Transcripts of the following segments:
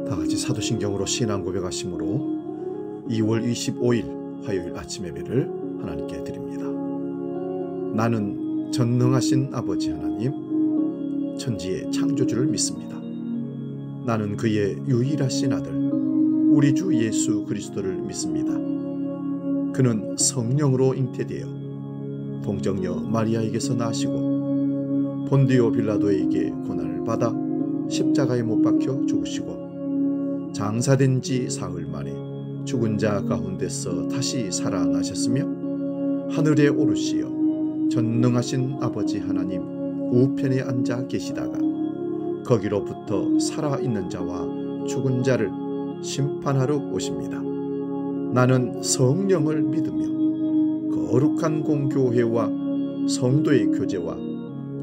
다같이 사도신경으로 신앙 고백하심으로 2월 25일 화요일 아침 예배를 하나님께 드립니다. 나는 전능하신 아버지 하나님, 천지의 창조주를 믿습니다. 나는 그의 유일하신 아들, 우리 주 예수 그리스도를 믿습니다. 그는 성령으로 잉태되어 동정녀 마리아에게서 나시고 본디오 빌라도에게 고난을 받아 십자가에 못 박혀 죽으시고 장사된 지 사흘 만에 죽은 자 가운데서 다시 살아나셨으며 하늘에 오르시어 전능하신 아버지 하나님 우편에 앉아 계시다가 거기로부터 살아있는 자와 죽은 자를 심판하러 오십니다. 나는 성령을 믿으며 거룩한 공교회와 성도의 교제와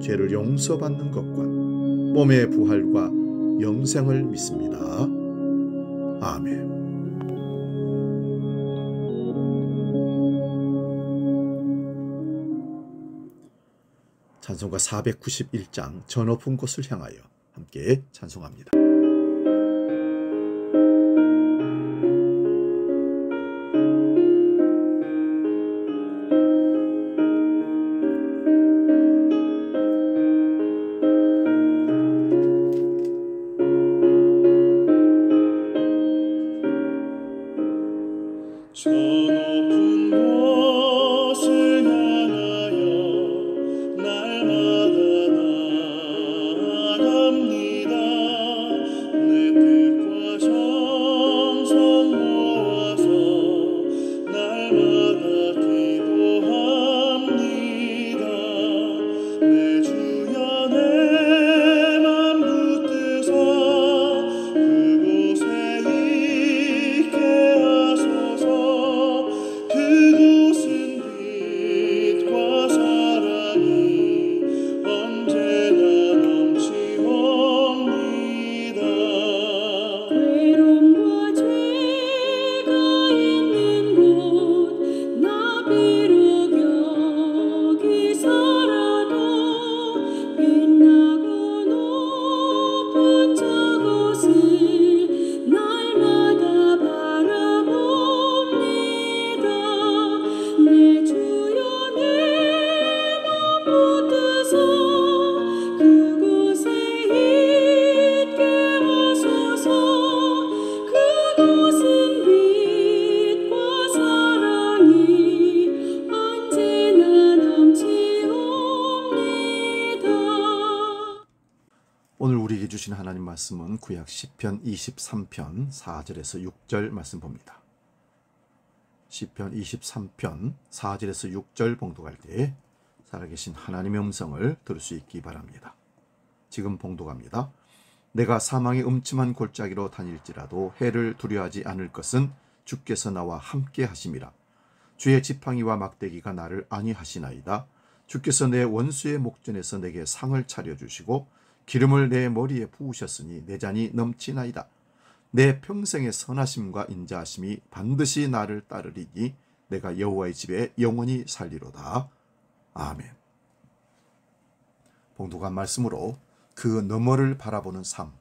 죄를 용서받는 것과 몸의 부활과 영생을 믿습니다. 아멘. 찬송가 491장 저 높은 곳을 향하여 함께 찬송합니다. 저 높은 곳을 향하여 날마다 나아갑니다. 내 뜻과 정성 모아서 날마다 기도합니다. 내 주여 내 맘 붙드사 그곳에 있게 하소서. 그곳은 빛과 사랑이 언제나 넘치옵니다. 외로움과 죄가 있는 곳 나 비록 여기 살아도 빛나고 높은 저곳을 날마다 바라봅니다. 내 주여 내 맘 붙드사 그곳에 있게 하소서. 그곳은 빛과 사랑이 언제나 넘치옵니다. 오늘 우리에게 주신 하나님 말씀은 구약 시편 23편 4절에서 6절 말씀 봅니다. 시편 23편 4절에서 6절 봉독할 때 살아계신 하나님의 음성을 들을 수 있기 바랍니다. 지금 봉독합니다. 내가 사망의 음침한 골짜기로 다닐지라도 해를 두려워하지 않을 것은 주께서 나와 함께 하심이라. 주의 지팡이와 막대기가 나를 안위하시나이다. 주께서 내 원수의 목전에서 내게 상을 차려주시고 기름을 내 머리에 부으셨으니 내 잔이 넘치나이다. 내 평생의 선하심과 인자하심이 반드시 나를 따르리니 내가 여호와의 집에 영원히 살리로다. 아멘. 봉독한 말씀으로 그 너머를 바라보는 삶,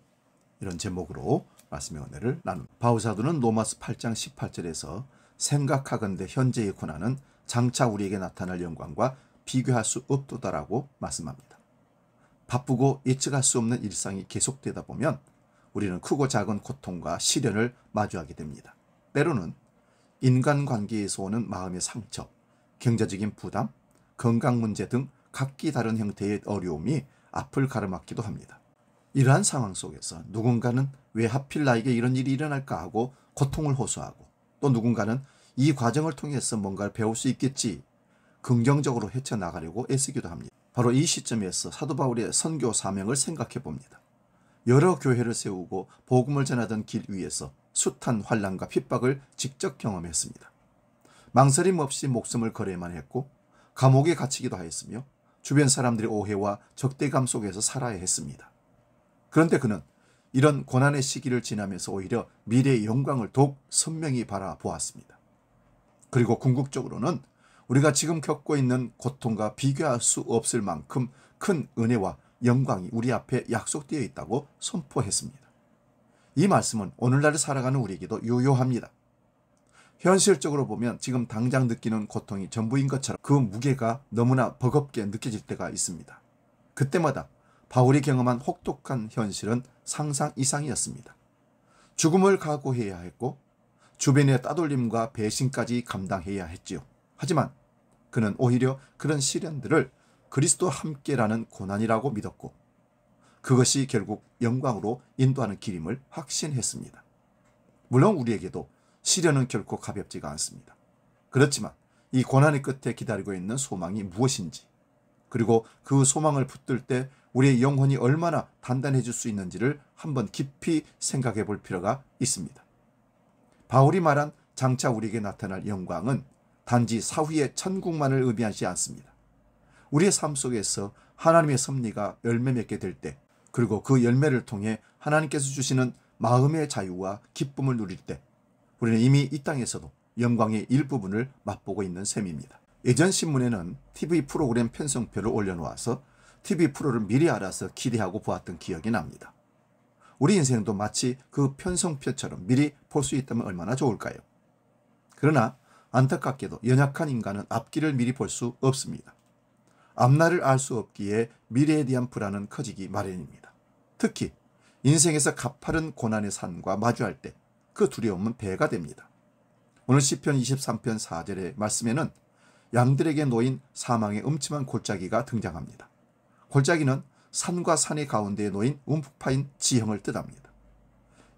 이런 제목으로 말씀의 은혜를 나눕니다. 바울사도는 로마서 8장 18절에서 생각하건대 현재의 고난은 장차 우리에게 나타날 영광과 비교할 수 없도다라고 말씀합니다. 바쁘고 예측할 수 없는 일상이 계속되다 보면 우리는 크고 작은 고통과 시련을 마주하게 됩니다. 때로는 인간관계에서 오는 마음의 상처, 경제적인 부담, 건강 문제 등 각기 다른 형태의 어려움이 앞을 가로막기도 합니다. 이러한 상황 속에서 누군가는 왜 하필 나에게 이런 일이 일어날까 하고 고통을 호소하고, 또 누군가는 이 과정을 통해서 뭔가를 배울 수 있겠지 긍정적으로 헤쳐나가려고 애쓰기도 합니다. 바로 이 시점에서 사도 바울의 선교 사명을 생각해 봅니다. 여러 교회를 세우고 복음을 전하던 길 위에서 숱한 환난과 핍박을 직접 경험했습니다. 망설임 없이 목숨을 걸어야만 했고 감옥에 갇히기도 하였으며 주변 사람들의 오해와 적대감 속에서 살아야 했습니다. 그런데 그는 이런 고난의 시기를 지나면서 오히려 미래의 영광을 더욱 선명히 바라보았습니다. 그리고 궁극적으로는 우리가 지금 겪고 있는 고통과 비교할 수 없을 만큼 큰 은혜와 영광이 우리 앞에 약속되어 있다고 선포했습니다. 이 말씀은 오늘날 살아가는 우리에게도 유효합니다. 현실적으로 보면 지금 당장 느끼는 고통이 전부인 것처럼 그 무게가 너무나 버겁게 느껴질 때가 있습니다. 그때마다 바울이 경험한 혹독한 현실은 상상 이상이었습니다. 죽음을 각오해야 했고 주변의 따돌림과 배신까지 감당해야 했지요. 하지만 그는 오히려 그런 시련들을 그리스도와 함께라는 고난이라고 믿었고 그것이 결국 영광으로 인도하는 길임을 확신했습니다. 물론 우리에게도 시련은 결코 가볍지가 않습니다. 그렇지만 이 고난의 끝에 기다리고 있는 소망이 무엇인지, 그리고 그 소망을 붙들 때 우리의 영혼이 얼마나 단단해질 수 있는지를 한번 깊이 생각해 볼 필요가 있습니다. 바울이 말한 장차 우리에게 나타날 영광은 단지 사후의 천국만을 의미하지 않습니다. 우리의 삶 속에서 하나님의 섭리가 열매 맺게 될 때, 그리고 그 열매를 통해 하나님께서 주시는 마음의 자유와 기쁨을 누릴 때 우리는 이미 이 땅에서도 영광의 일부분을 맛보고 있는 셈입니다. 예전 신문에는 TV 프로그램 편성표를 올려놓아서 TV 프로를 미리 알아서 기대하고 보았던 기억이 납니다. 우리 인생도 마치 그 편성표처럼 미리 볼 수 있다면 얼마나 좋을까요? 그러나 안타깝게도 연약한 인간은 앞길을 미리 볼 수 없습니다. 앞날을 알 수 없기에 미래에 대한 불안은 커지기 마련입니다. 특히 인생에서 가파른 고난의 산과 마주할 때 그 두려움은 배가 됩니다. 오늘 시편 23편 4절의 말씀에는 양들에게 놓인 사망의 음침한 골짜기가 등장합니다. 골짜기는 산과 산의 가운데에 놓인 움푹 파인 지형을 뜻합니다.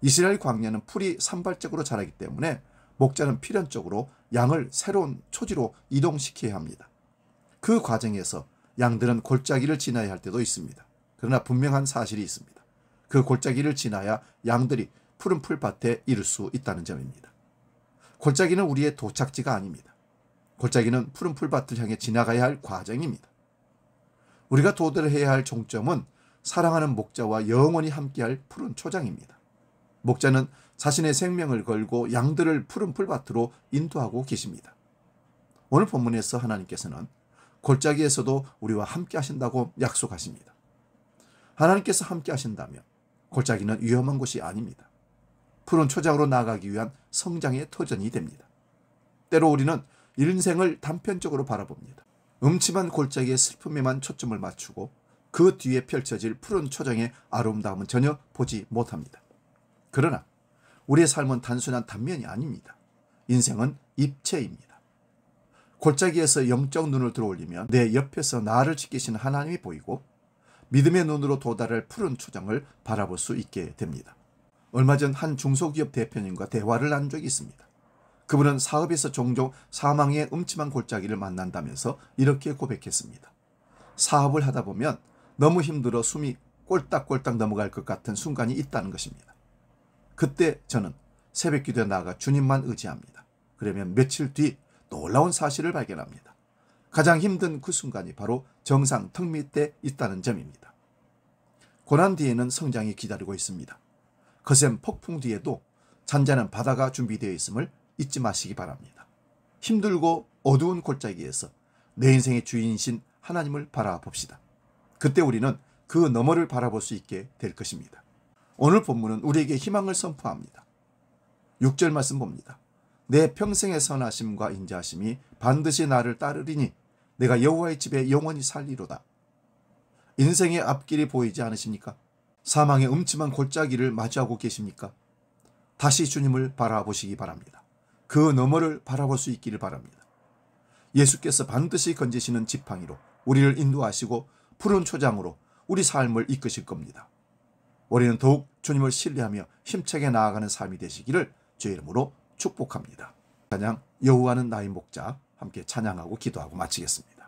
이스라엘 광야는 풀이 산발적으로 자라기 때문에 목자는 필연적으로 양을 새로운 초지로 이동시켜야 합니다. 그 과정에서 양들은 골짜기를 지나야 할 때도 있습니다. 그러나 분명한 사실이 있습니다. 그 골짜기를 지나야 양들이 푸른 풀밭에 이를 수 있다는 점입니다. 골짜기는 우리의 도착지가 아닙니다. 골짜기는 푸른 풀밭을 향해 지나가야 할 과정입니다. 우리가 도달해야 할 종점은 사랑하는 목자와 영원히 함께할 푸른 초장입니다. 목자는 자신의 생명을 걸고 양들을 푸른 풀밭으로 인도하고 계십니다. 오늘 본문에서 하나님께서는 골짜기에서도 우리와 함께 하신다고 약속하십니다. 하나님께서 함께 하신다면 골짜기는 위험한 곳이 아닙니다. 푸른 초장으로 나아가기 위한 성장의 터전이 됩니다. 때로 우리는 인생을 단편적으로 바라봅니다. 음침한 골짜기의 슬픔에만 초점을 맞추고 그 뒤에 펼쳐질 푸른 초장의 아름다움은 전혀 보지 못합니다. 그러나 우리의 삶은 단순한 단면이 아닙니다. 인생은 입체입니다. 골짜기에서 영적 눈을 들어올리면 내 옆에서 나를 지키시는 하나님이 보이고 믿음의 눈으로 도달할 푸른 초장을 바라볼 수 있게 됩니다. 얼마 전 한 중소기업 대표님과 대화를 나눈 적이 있습니다. 그분은 사업에서 종종 사망의 음침한 골짜기를 만난다면서 이렇게 고백했습니다. 사업을 하다 보면 너무 힘들어 숨이 꼴딱꼴딱 넘어갈 것 같은 순간이 있다는 것입니다. 그때 저는 새벽기도에 나아가 주님만 의지합니다. 그러면 며칠 뒤 놀라운 사실을 발견합니다. 가장 힘든 그 순간이 바로 정상 턱 밑에 있다는 점입니다. 고난 뒤에는 성장이 기다리고 있습니다. 거센 폭풍 뒤에도 잔잔한 바다가 준비되어 있음을 잊지 마시기 바랍니다. 힘들고 어두운 골짜기에서 내 인생의 주인이신 하나님을 바라봅시다. 그때 우리는 그 너머를 바라볼 수 있게 될 것입니다. 오늘 본문은 우리에게 희망을 선포합니다. 6절 말씀 봅니다. 내 평생의 선하심과 인자하심이 반드시 나를 따르리니 내가 여호와의 집에 영원히 살리로다. 인생의 앞길이 보이지 않으십니까? 사망의 음침한 골짜기를 마주하고 계십니까? 다시 주님을 바라보시기 바랍니다. 그 너머를 바라볼 수 있기를 바랍니다. 예수께서 반드시 건지시는 지팡이로 우리를 인도하시고 푸른 초장으로 우리 삶을 이끄실 겁니다. 우리는 더욱 주님을 신뢰하며 힘차게 나아가는 삶이 되시기를 주의 이름으로 축복합니다. 찬양 여호와는 나의 목자, 함께 찬양하고 기도하고 마치겠습니다.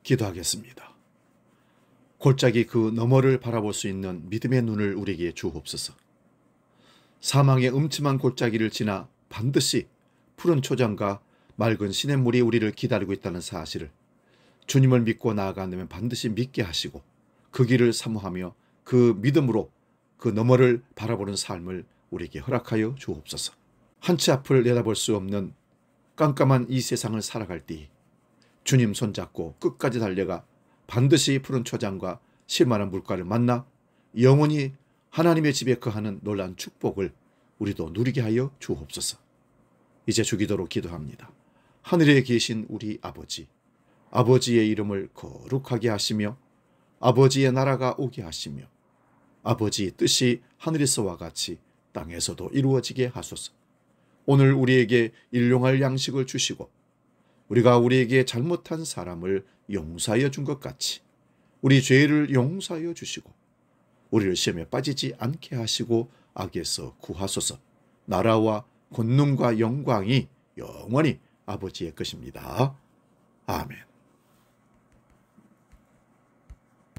기도하겠습니다. 골짜기 그 너머를 바라볼 수 있는 믿음의 눈을 우리에게 주옵소서. 사망의 음침한 골짜기를 지나 반드시 푸른 초장과 맑은 시냇물이 우리를 기다리고 있다는 사실을 주님을 믿고 나아간다면 반드시 믿게 하시고 그 길을 사모하며 그 믿음으로 그 너머를 바라보는 삶을 우리에게 허락하여 주옵소서. 한치 앞을 내다볼 수 없는 깜깜한 이 세상을 살아갈 때 주님 손잡고 끝까지 달려가 반드시 푸른 초장과 실만한 물가를 만나 영원히 하나님의 집에 거하는 놀라운 축복을 우리도 누리게 하여 주옵소서. 이제 주기도로 기도합니다. 하늘에 계신 우리 아버지, 아버지의 이름을 거룩하게 하시며 아버지의 나라가 오게 하시며 아버지의 뜻이 하늘에서와 같이 땅에서도 이루어지게 하소서. 오늘 우리에게 일용할 양식을 주시고 우리가 우리에게 잘못한 사람을 용서하여 준 것 같이 우리 죄를 용서하여 주시고 우리를 시험에 빠지지 않게 하시고 악에서 구하소서. 나라와 권능과 영광이 영원히 아버지의 것입니다. 아멘.